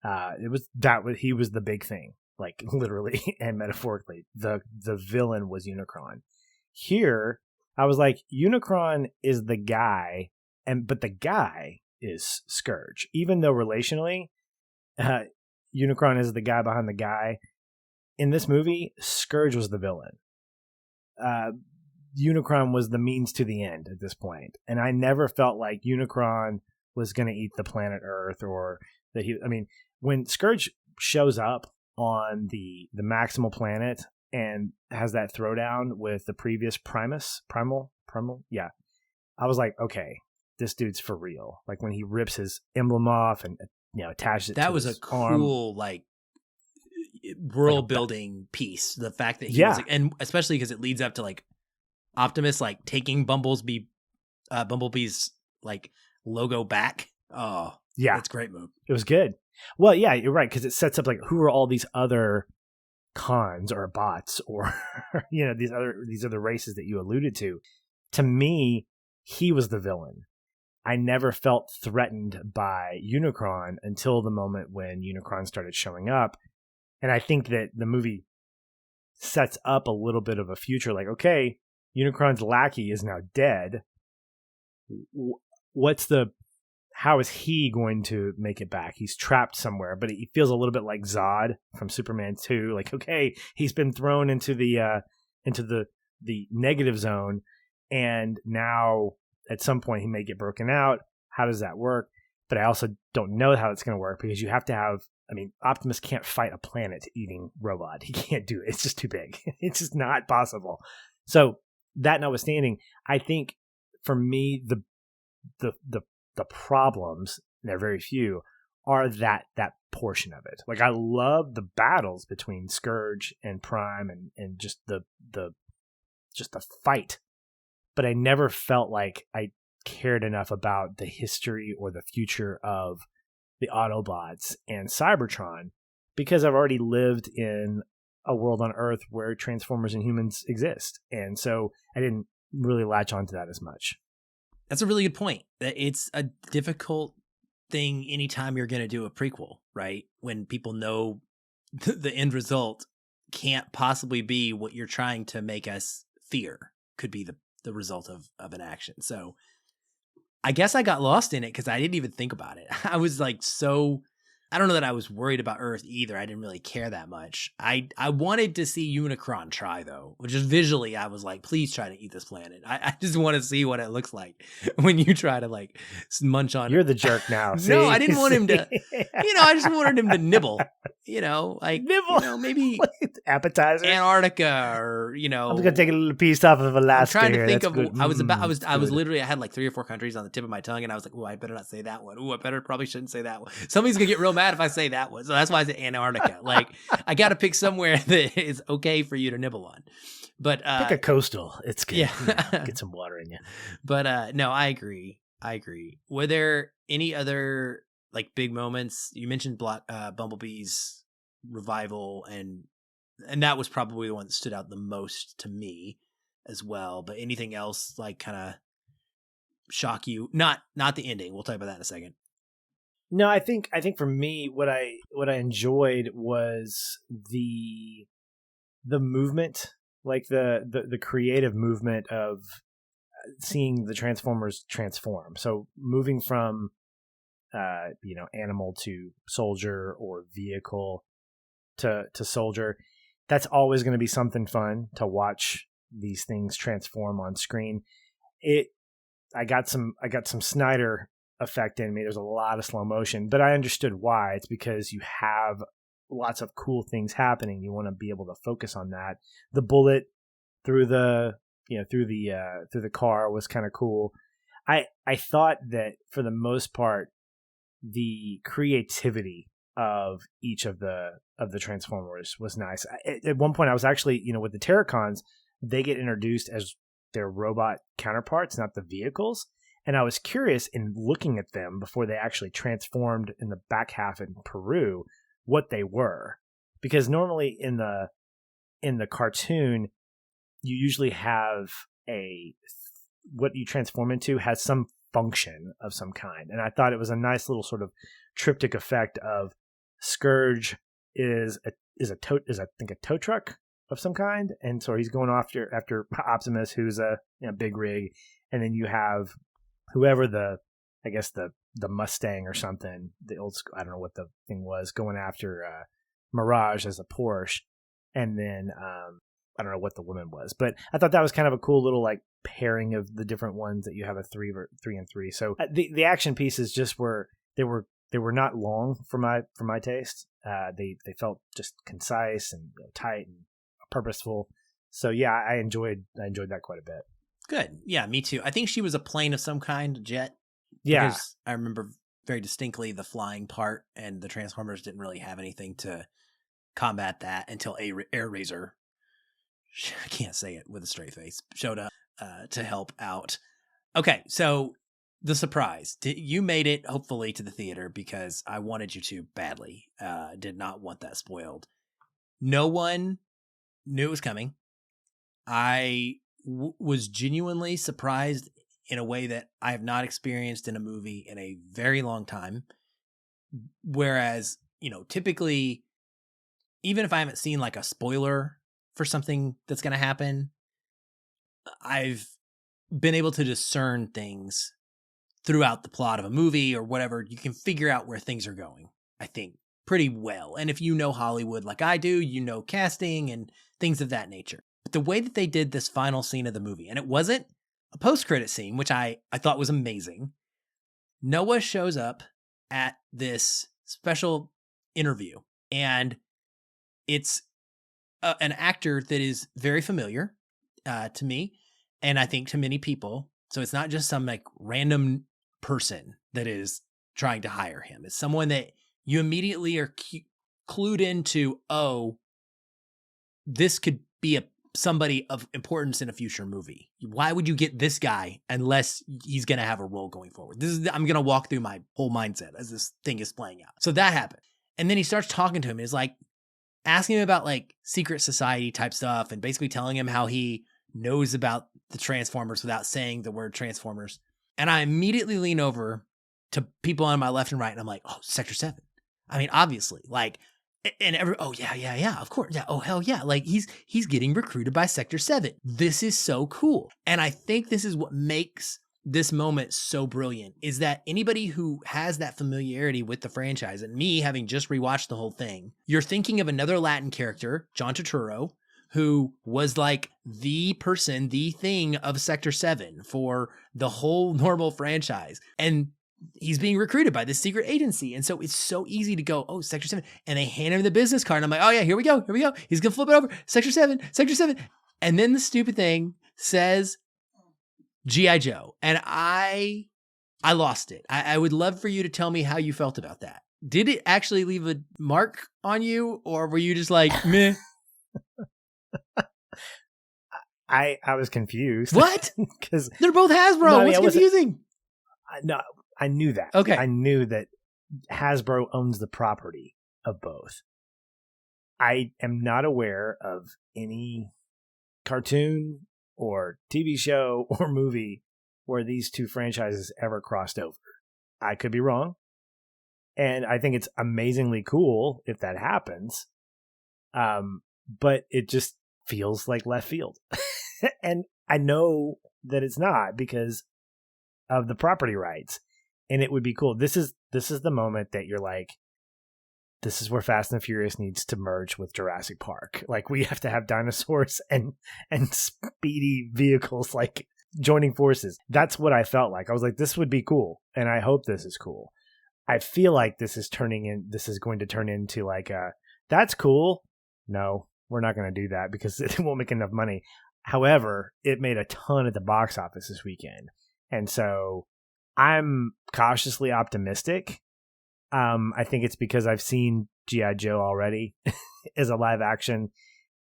he was the big thing, like literally and metaphorically. The villain was Unicron. Here, I was like, Unicron is the guy, but the guy is Scourge. Even though relationally, Unicron is the guy behind the guy. In this movie, Scourge was the villain. Unicron was the means to the end at this point. And I never felt like Unicron was going to eat the planet Earth, or that when Scourge shows up on the Maximal planet and has that throwdown with the previous Primal, yeah. I was like, okay, this dude's for real. Like when he rips his emblem off and attaches it to his arm. That was a cool, like, world building piece. The fact that he was, like, and especially because it leads up to like Optimus like taking Bumblebee's like logo back. Oh, yeah, that's a great move. It was good. Well, yeah, you're right, because it sets up like who are all these other cons or bots or these other races that you alluded to. To me, he was the villain. I never felt threatened by Unicron until the moment when Unicron started showing up. And I think that the movie sets up a little bit of a future like, okay, Unicron's lackey is now dead. How is he going to make it back? He's trapped somewhere, but he feels a little bit like Zod from Superman 2. Like, okay, he's been thrown into the negative zone, and now at some point he may get broken out. How does that work? But I also don't know how it's going to work, because you have to have, Optimus can't fight a planet-eating robot. He can't do it. It's just too big. It's just not possible. So that notwithstanding, I think for me, the problems, and they're very few, are that portion of it. Like, I love the battles between Scourge and Prime and just the fight, but I never felt like I cared enough about the history or the future of the Autobots and Cybertron, because I've already lived in a world on Earth where Transformers and humans exist, and so I didn't really latch onto that as much. That's a really good point. It's a difficult thing anytime you're going to do a prequel, right? When people know the end result can't possibly be what you're trying to make us fear could be the result of an action. So I guess I got lost in it because I didn't even think about it. I was like, I don't know that I was worried about Earth either. I didn't really care that much. I wanted to see Unicron try, though, which is visually, I was like, please try to eat this planet. I just want to see what it looks like when you try to like munch on. You're the jerk now. See? No, I didn't want him to, I just wanted him to nibble, nibble, maybe appetizer, Antarctica, or, I'm going to take a little piece off of Alaska. I'm trying to think of, I was literally, I had like 3 or 4 countries on the tip of my tongue, and I was like, oh, I better not say that one. Oh, probably shouldn't say that one. Somebody's going to get real mad if I say that one. So that's why I said Antarctica. Like, I got to pick somewhere that is okay for you to nibble on. But pick a coastal. It's good. Yeah. Get some water in you. But no, I agree. Were there any other like big moments? You mentioned Bumblebee's revival, and that was probably the one that stood out the most to me as well. But anything else like kind of shock you? Not the ending. We'll talk about that in a second. No, I think for me, what I enjoyed was the movement, like the creative movement of seeing the Transformers transform. So moving from animal to soldier, or vehicle to soldier, that's always going to be something fun to watch these things transform on screen. I got some Snyder effect in me. There's a lot of slow motion, but I understood why. It's because you have lots of cool things happening. You want to be able to focus on that. The bullet through the car was kind of cool. I thought that for the most part, the creativity of each of the Transformers was nice. At one point, I was actually, with the Terracons, they get introduced as their robot counterparts, not the vehicles. And I was curious in looking at them before they actually transformed in the back half in Peru, what they were. Because normally in the cartoon, you usually have what you transform into has some function of some kind. And I thought it was a nice little sort of triptych effect of Scourge is I think a tow truck of some kind, and so he's going after Optimus, who's a big rig, and then you have whoever the Mustang or something, the old school, I don't know what the thing was, going after Mirage as a Porsche, and then I don't know what the woman was, but I thought that was kind of a cool little like pairing of the different ones that you have a 3 and 3. So the action pieces just were not long for my taste. They felt just concise and tight and purposeful. So yeah, I enjoyed that quite a bit. Good. Yeah, me too. I think she was a plane of some kind, a jet. Yeah. Because I remember very distinctly the flying part, and the Transformers didn't really have anything to combat that until Air Razor, I can't say it with a straight face, showed up to help out. Okay, so the surprise. You made it, hopefully, to the theater because I wanted you to badly. Did not want that spoiled. No one knew it was coming. I was genuinely surprised in a way that I have not experienced in a movie in a very long time. Whereas, typically, even if I haven't seen like a spoiler for something that's going to happen, I've been able to discern things throughout the plot of a movie or whatever. You can figure out where things are going, I think, pretty well. And if you know Hollywood like I do, you know casting and things of that nature. But the way that they did this final scene of the movie, and it wasn't a post-credit scene, which I thought was amazing. Noah shows up at this special interview, and it's an actor that is very familiar to me, and I think to many people. So it's not just some like random person that is trying to hire him. It's someone that you immediately are clued into, oh, this could be somebody of importance in a future movie. Why would you get this guy unless he's going to have a role going forward? I'm going to walk through my whole mindset as this thing is playing out. So that happened. And then he starts talking to him. He's like asking him about like secret society type stuff and basically telling him how he knows about the Transformers without saying the word Transformers. And I immediately lean over to people on my left and right. And I'm like, oh, Sector 7. I mean, obviously, like, and oh yeah, of course. Yeah. Oh, hell yeah. Like he's getting recruited by Sector 7. This is so cool. And I think this is what makes this moment so brilliant, is that anybody who has that familiarity with the franchise, and me having just rewatched the whole thing, you're thinking of another Latin character, John Turturro, who was like the person, the thing of Sector 7 for the whole normal franchise. And he's being recruited by this secret agency. And so it's so easy to go, oh, Sector 7. And they hand him the business card. And I'm like, oh yeah, here we go. He's going to flip it over. Sector 7. And then the stupid thing says G.I. Joe. And I lost it. I would love for you to tell me how you felt about that. Did it actually leave a mark on you, or were you just like, meh? I was confused. What? Because they're both Hasbro. What's confusing? No, I knew that. Okay. I knew that Hasbro owns the property of both. I am not aware of any cartoon or TV show or movie where these two franchises ever crossed over. I could be wrong. And I think it's amazingly cool if that happens. But it just feels like left field. And I know that it's not because of the property rights. And it would be cool. This is the moment that you're like, this is where Fast and Furious needs to merge with Jurassic Park. Like, we have to have dinosaurs and speedy vehicles like joining forces. That's what I felt like. I was like, this would be cool. And I hope this is cool. I feel like this is going to turn into like that's cool. No, we're not going to do that because it won't make enough money. However, it made a ton at the box office this weekend. And so I'm cautiously optimistic. I think it's because I've seen G.I. Joe already as a live action,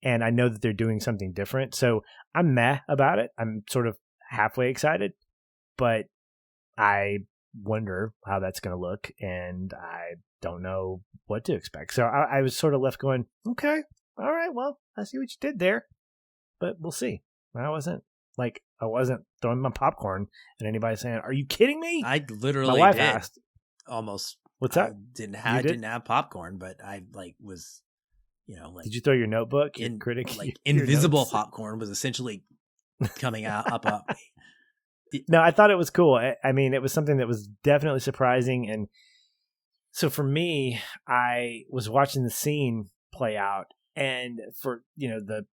and I know that they're doing something different. So I'm meh about it. I'm sort of halfway excited, but I wonder how that's going to look, and I don't know what to expect. So I was sort of left going, okay, all right, well, I see what you did there, but we'll see. I wasn't throwing my popcorn at anybody saying, "Are you kidding me?" I literally my wife did. asked, almost. What's that? I didn't have popcorn, but I was, like. Did you throw your notebook? Your invisible popcorn was essentially coming up. No, I thought it was cool. I mean, it was something that was definitely surprising. And so for me, I was watching the scene play out, and for, the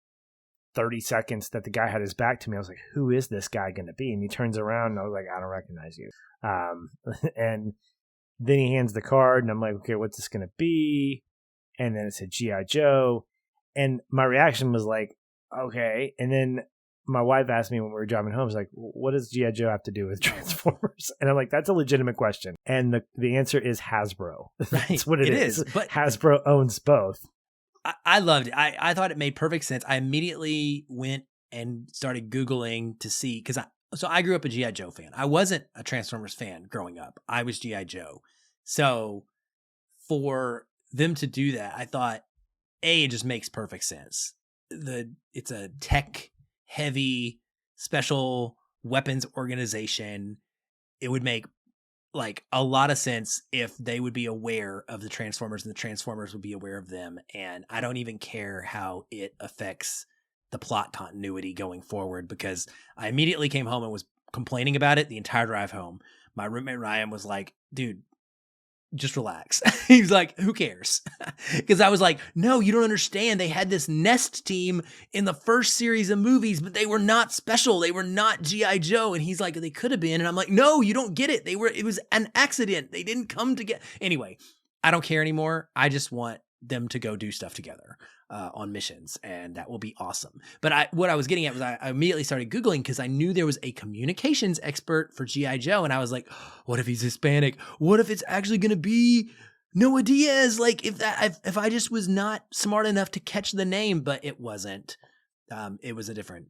30 seconds that the guy had his back to me, I was like, who is this guy going to be? And he turns around and I was like, I don't recognize you. And then he hands the card and I'm like, okay, what's this going to be? And then it said G.I. Joe. And my reaction was like, okay. And then my wife asked me when we were driving home, like, what does G.I. Joe have to do with Transformers? And I'm like, that's a legitimate question. And the answer is Hasbro. That's right. What it is. But Hasbro owns both. I loved it. I thought it made perfect sense. I immediately went and started Googling to see, because I grew up a G.I. Joe fan. I wasn't a Transformers fan growing up. I was G.I. Joe. So for them to do that, I thought, it just makes perfect sense. It's a tech heavy special weapons organization. It would make like a lot of sense if they would be aware of the Transformers and the Transformers would be aware of them. And I don't even care how it affects the plot continuity going forward, because I immediately came home and was complaining about it the entire drive home. My roommate Ryan was like, dude, just relax. He was like, who cares? Because I was like, no, you don't understand. They had this Nest team in the first series of movies, but they were not special. They were not G.I. Joe. And he's like, they could have been. And I'm like, no, you don't get it. It was an accident. They didn't come together. Anyway, I don't care anymore. I just want them to go do stuff together on missions, and that will be awesome. But what I was getting at was I immediately started Googling because I knew there was a communications expert for G.I. Joe, and I was like, what if he's Hispanic? What if it's actually going to be Noah Diaz? Like if I just was not smart enough to catch the name, but it wasn't. It was a different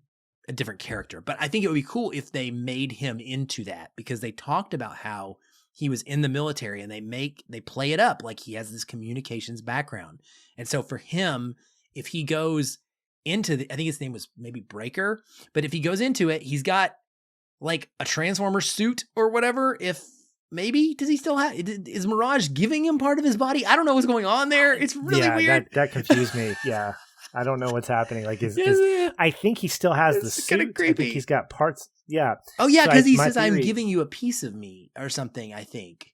character. But I think it would be cool if they made him into that, because they talked about how he was in the military and they play it up like he has this communications background. And so for him, if he goes into I think his name was maybe Breaker, but if he goes into it, he's got like a Transformer suit or whatever. If maybe, does he still have, is Mirage giving him part of his body? I don't know what's going on there. It's really weird. That confused me. Yeah. I don't know what's happening. Like, I think he still has the suit. Kind of creepy. I think he's got parts. Yeah. Oh yeah, because he says, "I'm giving you a piece of me" or something. I think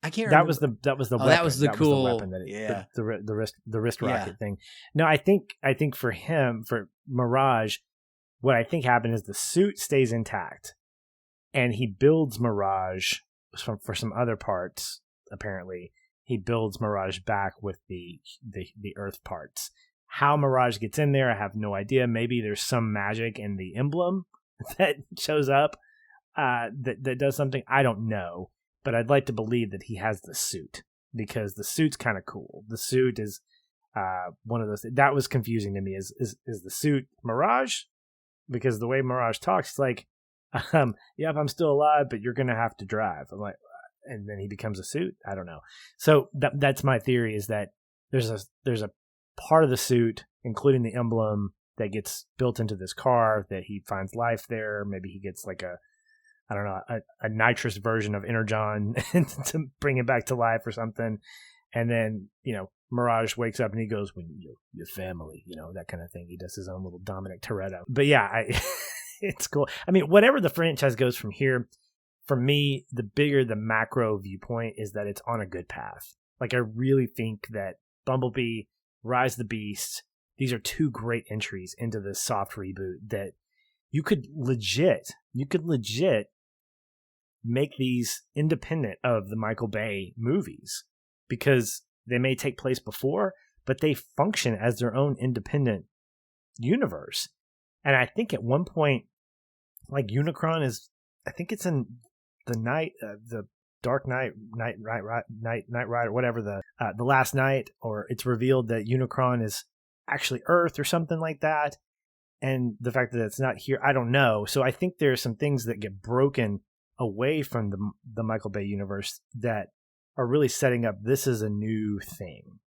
I can't remember. That was the weapon. That was the cool weapon the wrist rocket thing. No, I think for him, for Mirage, what I think happened is the suit stays intact, and he builds Mirage for some other parts. Apparently, he builds Mirage back with the Earth parts. How Mirage gets in there, I have no idea. Maybe there's some magic in the emblem that shows up that does something. I don't know, but I'd like to believe that he has the suit, because the suit's kind of cool. The suit is one of those that was confusing to me. Is the suit Mirage? Because the way Mirage talks, it's like, yeah, I'm still alive, but you're gonna have to drive. I'm like, and then he becomes a suit. I don't know. So that's my theory, is that there's a part of the suit, including the emblem, that gets built into this car, that he finds life there. Maybe he gets like a nitrous version of Energon to bring it back to life or something. And then, Mirage wakes up and he goes, when your family, that kind of thing. He does his own little Dominic Toretto. But yeah, it's cool. I mean, whatever the franchise goes from here, for me, the bigger the macro viewpoint is that it's on a good path. Like, I really think that Bumblebee, Rise of the Beast, these are two great entries into this soft reboot that you could legit make these independent of the Michael Bay movies, because they may take place before, but they function as their own independent universe. And I think at one point, like, Unicron is, I think it's in the Dark Knight, Night Rider, whatever, the last night, or it's revealed that Unicron is actually Earth or something like that. And the fact that it's not here, I don't know. So I think there are some things that get broken away from the Michael Bay universe that are really setting up this is a new thing.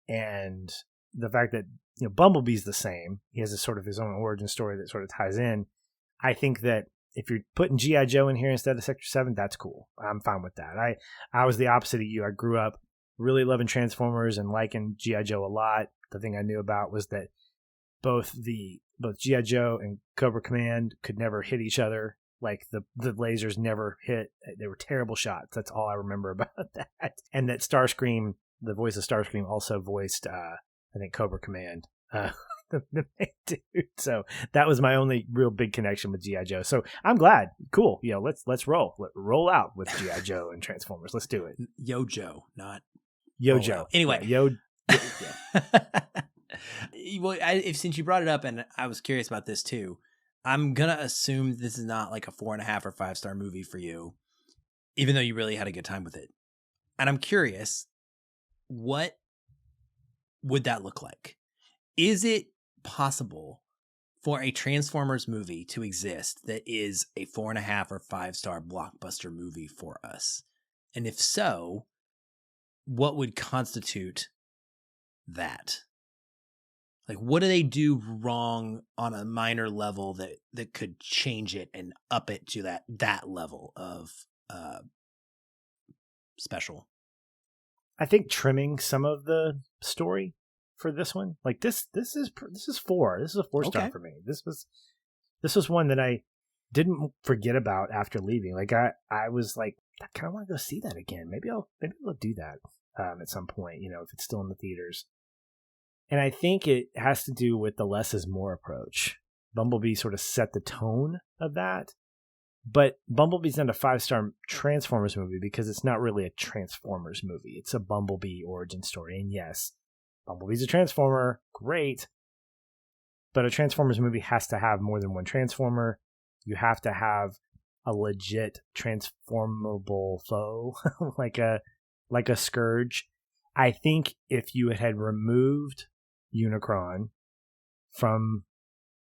And the fact that Bumblebee's the same, he has a sort of his own origin story that sort of ties in. I think that if you're putting G.I. Joe in here instead of Sector 7, that's cool. I'm fine with that. I was the opposite of you. I grew up really loving Transformers and liking G.I. Joe a lot. The thing I knew about was that both G.I. Joe and Cobra Command could never hit each other. Like, the lasers never hit. They were terrible shots. That's all I remember about that. And that Starscream, the voice of Starscream, also voiced, I think, Cobra Command. The main dude. So that was my only real big connection with G.I. Joe. So I'm glad. Cool. Let's roll out with G.I. Joe and Transformers. Let's do it. Yo Joe, not Yo Joe. Anyway. Yeah, Well, since you brought it up, and I was curious about this too, I'm going to assume this is not like a 4.5 or 5-star movie for you, even though you really had a good time with it. And I'm curious, what would that look like? Is it possible for a Transformers movie to exist that is a 4.5 or 5-star blockbuster movie for us? And if so, what would constitute that? Like, what do they do wrong on a minor level that could change it and up it to that level of special? I think trimming some of the story for this one, like this is 4. This is a 4-star Okay. for me. This was one that I didn't forget about after leaving. Like I was like, I kind of want to go see that again. Maybe I'll do that at some point. If it's still in the theaters. And I think it has to do with the less is more approach. Bumblebee sort of set the tone of that. But Bumblebee's not a 5-star Transformers movie because it's not really a Transformers movie. It's a Bumblebee origin story. And yes, Bumblebee's a Transformer. Great. But a Transformers movie has to have more than one Transformer. You have to have a legit transformable foe, like a Scourge. I think if you had removed Unicron from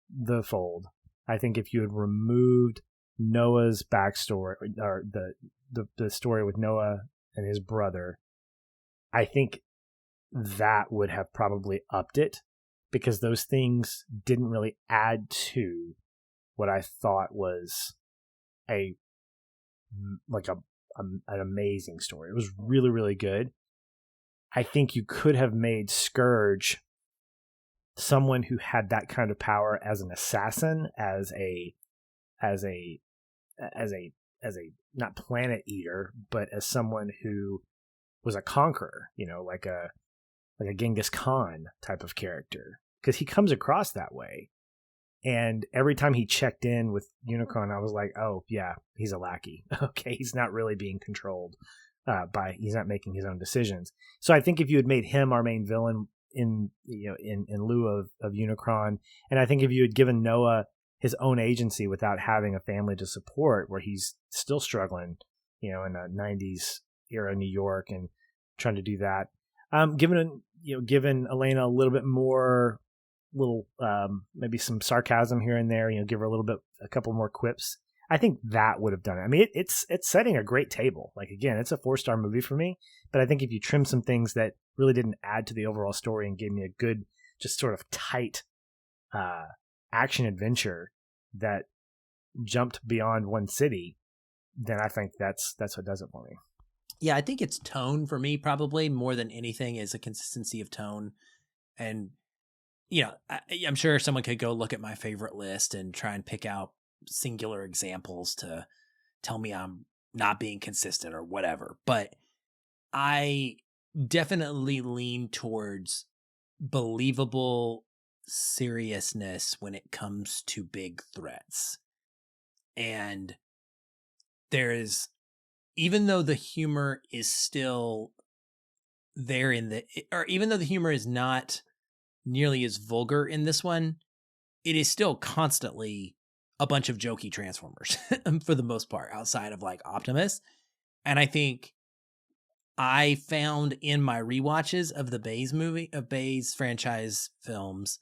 the fold, I think if you had removed Noah's backstory, or the story with Noah and his brother, I think that would have probably upped it, because those things didn't really add to what I thought was an amazing story. It was really, really good. I think you could have made Scourge someone who had that kind of power as an assassin, as a not planet eater, but as someone who was a conqueror, like a Genghis Khan type of character, because he comes across that way. And every time he checked in with Unicron, I was like, oh yeah, he's a lackey. Okay, he's not really being controlled he's not making his own decisions. So I think if you had made him our main villain in lieu of Unicron, and I think if you had given Noah his own agency without having a family to support, where he's still struggling, in a 90s era New York and trying to do that, given Elena a little bit more, maybe some sarcasm here and there, give her a couple more quips, I think that would have done it. I mean, it's setting a great table. Like, again, it's a 4-star movie for me, but I think if you trim some things that really didn't add to the overall story and gave me a good, just sort of tight action adventure that jumped beyond one city, then I think that's what does it for me. Yeah, I think it's tone for me, probably more than anything, is a consistency of tone. And I'm sure someone could go look at my favorite list and try and pick out singular examples to tell me I'm not being consistent or whatever. But I definitely lean towards believable seriousness when it comes to big threats. And even though the humor is still there even though the humor is not nearly as vulgar in this one, it is still constantly a bunch of jokey Transformers for the most part, outside of like Optimus. And I think I found in my rewatches of the Bay's franchise films,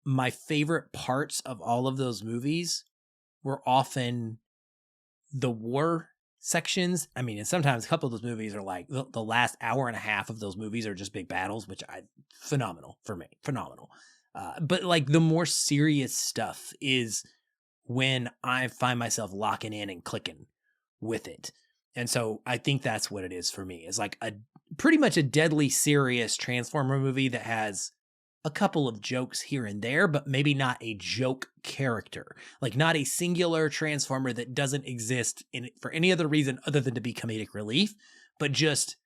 my favorite parts of all of those movies were often the war sections. I mean, and sometimes a couple of those movies are like the last hour and a half of those movies are just big battles, which phenomenal for me. Phenomenal. But like the more serious stuff is when I find myself locking in and clicking with it. And so I think that's what it is for me. It's like pretty much a deadly serious Transformer movie that has a couple of jokes here and there, but maybe not a joke character. Like, not a singular Transformer that doesn't exist for any other reason other than to be comedic relief, but just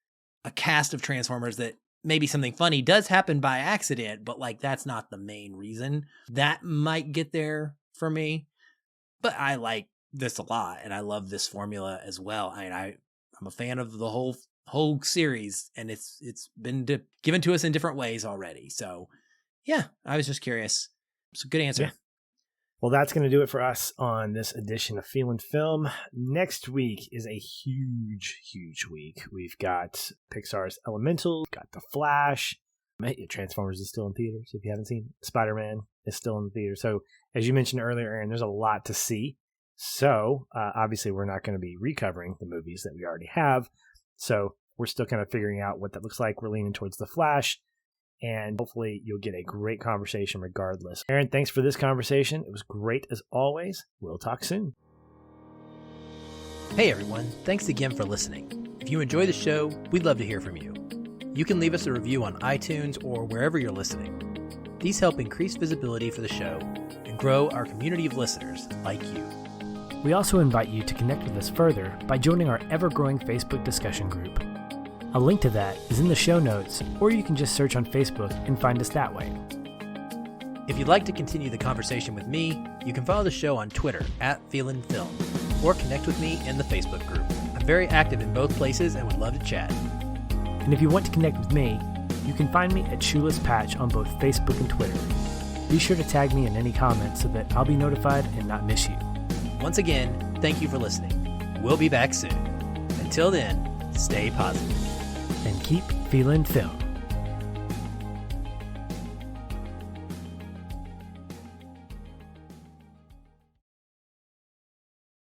a cast of Transformers that maybe something funny does happen by accident, but like that's not the main reason. That might get there for me. But I like this a lot, and I love this formula as well. I mean, I'm a fan of the whole series, and it's been given to us in different ways already. So, yeah, I was just curious. It's a good answer. Yeah. Well, that's going to do it for us on this edition of Feelin Film. Next week is a huge, huge week. We've got Pixar's Elemental, got The Flash. Transformers is still in theaters if you haven't seen. Spider-Man is still in the theater. So, as you mentioned earlier, Aaron, there's a lot to see. So, obviously, we're not going to be recovering the movies that we already have. So, we're still kind of figuring out what that looks like. We're leaning towards The Flash. and hopefully you'll get a great conversation regardless. Aaron, thanks for this conversation. It was great as always. We'll talk soon. Hey everyone, thanks again for listening. If you enjoy the show, we'd love to hear from you. You can leave us a review on iTunes or wherever you're listening. These help increase visibility for the show and grow our community of listeners like you. We also invite you to connect with us further by joining our ever-growing Facebook discussion group. A link to that is in the show notes, or you can just search on Facebook and find us that way. If you'd like to continue the conversation with me, you can follow the show on Twitter @Feelin Film, or connect with me in the Facebook group. I'm very active in both places and would love to chat. And if you want to connect with me, you can find me at Shoeless Patch on both Facebook and Twitter. Be sure to tag me in any comments so that I'll be notified and not miss you. Once again, thank you for listening. We'll be back soon. Until then, stay positive. And keep feeling film.